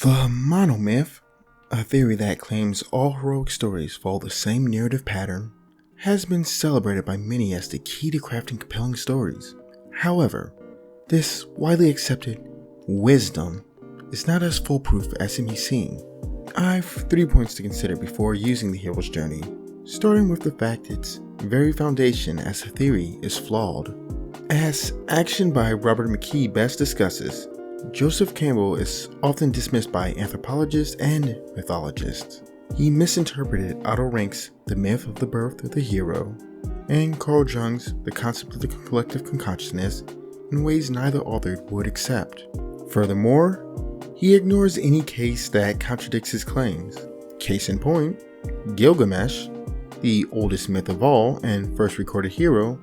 The monomyth, a theory that claims all heroic stories follow the same narrative pattern, has been celebrated by many as the key to crafting compelling stories. However, this widely accepted wisdom is not as foolproof as it may seem. I've 3 points to consider before using the hero's journey, starting with the fact its very foundation as a theory is flawed. As Action by Robert McKee best discusses, Joseph Campbell is often dismissed by anthropologists and mythologists. He misinterpreted Otto Ranke's The Myth of the Birth of the Hero and Carl Jung's The Concept of the Collective Consciousness in ways neither author would accept. Furthermore, he ignores any case that contradicts his claims. Case in point, Gilgamesh, the oldest myth of all and first recorded hero,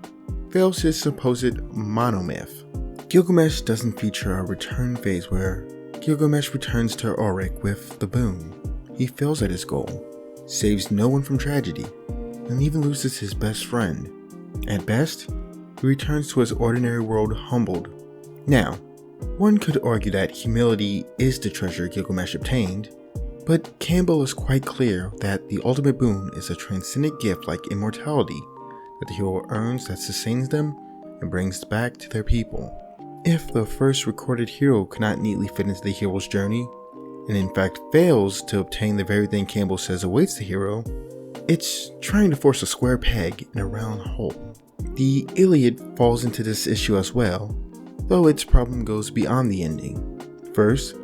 fails his supposed monomyth. Gilgamesh doesn't feature a return phase where Gilgamesh returns to Uruk with the boon. He fails at his goal, saves no one from tragedy, and even loses his best friend. At best, he returns to his ordinary world humbled. Now, one could argue that humility is the treasure Gilgamesh obtained, but Campbell is quite clear that the ultimate boon is a transcendent gift like immortality that the hero earns that sustains them and brings back to their people. If the first recorded hero cannot neatly fit into the hero's journey, and in fact fails to obtain the very thing Campbell says awaits the hero, it's trying to force a square peg in a round hole. The Iliad falls into this issue as well, though its problem goes beyond the ending. First,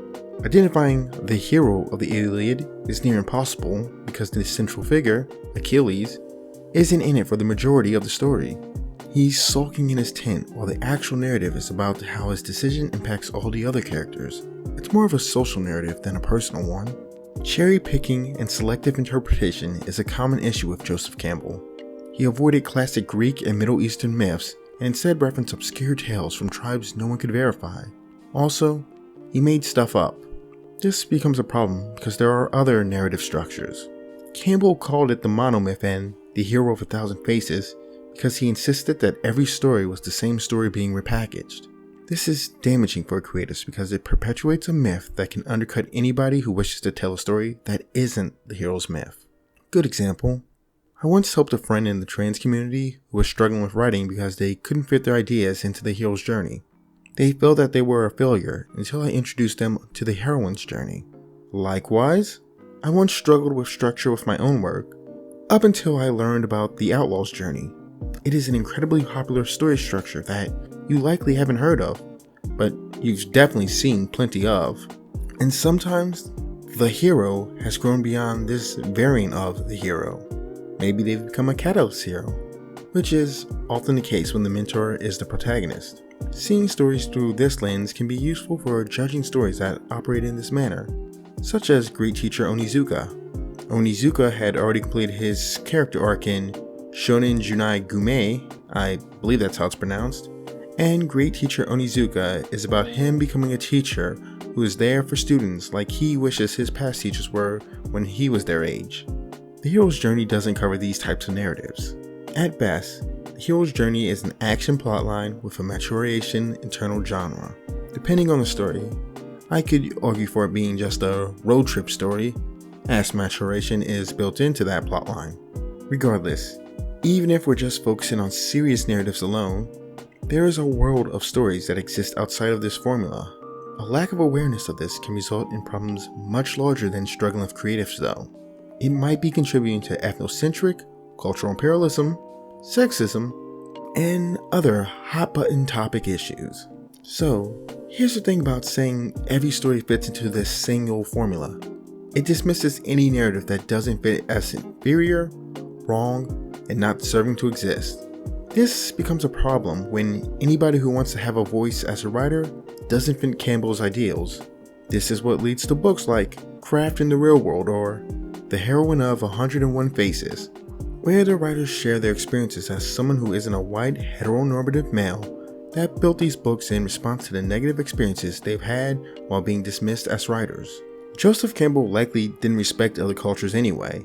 identifying the hero of the Iliad is near impossible because the central figure, Achilles, isn't in it for the majority of the story. He's sulking in his tent while the actual narrative is about how his decision impacts all the other characters. It's more of a social narrative than a personal one. Cherry picking and selective interpretation is a common issue with Joseph Campbell. He avoided classic Greek and Middle Eastern myths and instead referenced obscure tales from tribes no one could verify. Also, he made stuff up. This becomes a problem because there are other narrative structures. Campbell called it the monomyth and the hero of 1,000 faces because he insisted that every story was the same story being repackaged. This is damaging for creators because it perpetuates a myth that can undercut anybody who wishes to tell a story that isn't the hero's myth. Good example, I once helped a friend in the trans community who was struggling with writing because they couldn't fit their ideas into the hero's journey. They felt that they were a failure until I introduced them to the heroine's journey. Likewise, I once struggled with structure with my own work, up until I learned about the outlaw's journey. It is an incredibly popular story structure that you likely haven't heard of, but you've definitely seen plenty of. And sometimes, the hero has grown beyond this variant of the hero. Maybe they've become a catalyst hero, which is often the case when the mentor is the protagonist. Seeing stories through this lens can be useful for judging stories that operate in this manner, such as Great Teacher Onizuka. Onizuka had already completed his character arc in Shonen Junai Gume, I believe that's how it's pronounced, and Great Teacher Onizuka is about him becoming a teacher who is there for students like he wishes his past teachers were when he was their age. The hero's journey doesn't cover these types of narratives. At best, the hero's journey is an action plotline with a maturation internal genre. Depending on the story, I could argue for it being just a road trip story, as maturation is built into that plotline. Regardless, even if we're just focusing on serious narratives alone, there is a world of stories that exist outside of this formula. A lack of awareness of this can result in problems much larger than struggling with creatives though. It might be contributing to ethnocentric, cultural imperialism, sexism, and other hot-button topic issues. So, here's the thing about saying every story fits into this single formula. It dismisses any narrative that doesn't fit as inferior, wrong, and not deserving to exist. This becomes a problem when anybody who wants to have a voice as a writer doesn't fit Campbell's ideals. This is what leads to books like Craft in the Real World or The Heroine of 101 Faces, where the writers share their experiences as someone who isn't a white heteronormative male that built these books in response to the negative experiences they've had while being dismissed as writers. Joseph Campbell likely didn't respect other cultures anyway.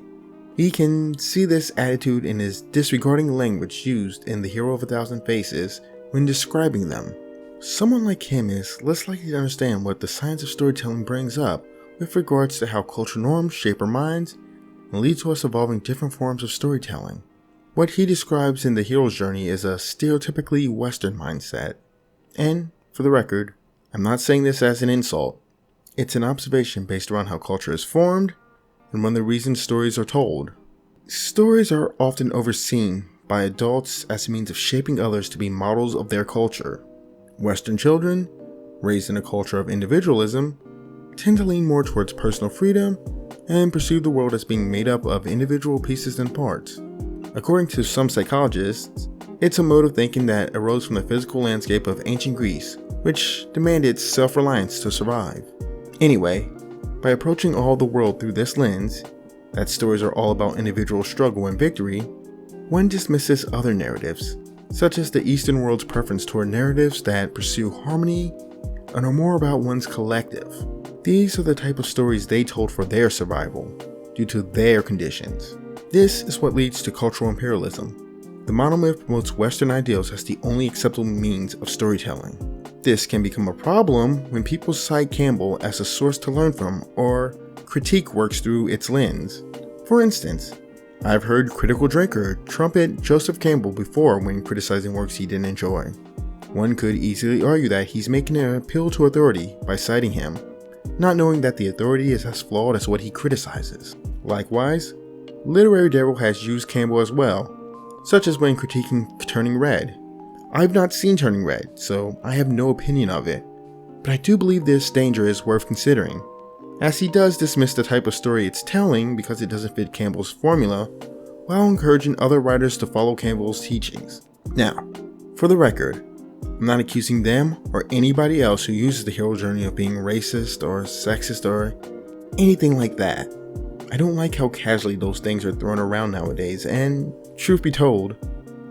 We can see this attitude in his disregarding language used in The Hero of 1,000 Faces when describing them. Someone like him is less likely to understand what the science of storytelling brings up with regards to how cultural norms shape our minds and lead to us evolving different forms of storytelling. What he describes in The Hero's Journey is a stereotypically Western mindset. And, for the record, I'm not saying this as an insult. It's an observation based around how culture is formed and one of the reasons stories are told. Stories are often overseen by adults as a means of shaping others to be models of their culture. Western children, raised in a culture of individualism, tend to lean more towards personal freedom and perceive the world as being made up of individual pieces and parts. According to some psychologists, it's a mode of thinking that arose from the physical landscape of ancient Greece, which demanded self-reliance to survive. Anyway, by approaching all the world through this lens, that stories are all about individual struggle and victory, one dismisses other narratives, such as the Eastern world's preference toward narratives that pursue harmony and are more about one's collective. These are the type of stories they told for their survival, due to their conditions. This is what leads to cultural imperialism. The monomyth promotes Western ideals as the only acceptable means of storytelling. This can become a problem when people cite Campbell as a source to learn from or critique works through its lens. For instance, I've heard critical drinker trumpet Joseph Campbell before when criticizing works he didn't enjoy. One could easily argue that he's making an appeal to authority by citing him, not knowing that the authority is as flawed as what he criticizes. Likewise, Literary Devil has used Campbell as well, such as when critiquing Turning Red. I've not seen Turning Red, so I have no opinion of it, but I do believe this danger is worth considering, as he does dismiss the type of story it's telling because it doesn't fit Campbell's formula, while encouraging other writers to follow Campbell's teachings. Now, for the record, I'm not accusing them or anybody else who uses the hero journey of being racist or sexist or anything like that. I don't like how casually those things are thrown around nowadays, and truth be told,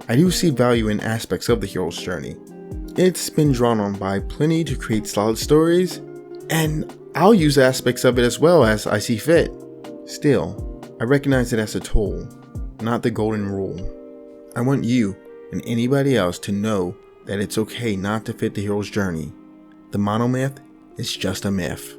I do see value in aspects of the hero's journey. It's been drawn on by plenty to create solid stories, and I'll use aspects of it as well as I see fit. Still, I recognize it as a tool, not the golden rule. I want you and anybody else to know that it's okay not to fit the hero's journey. The monomyth is just a myth.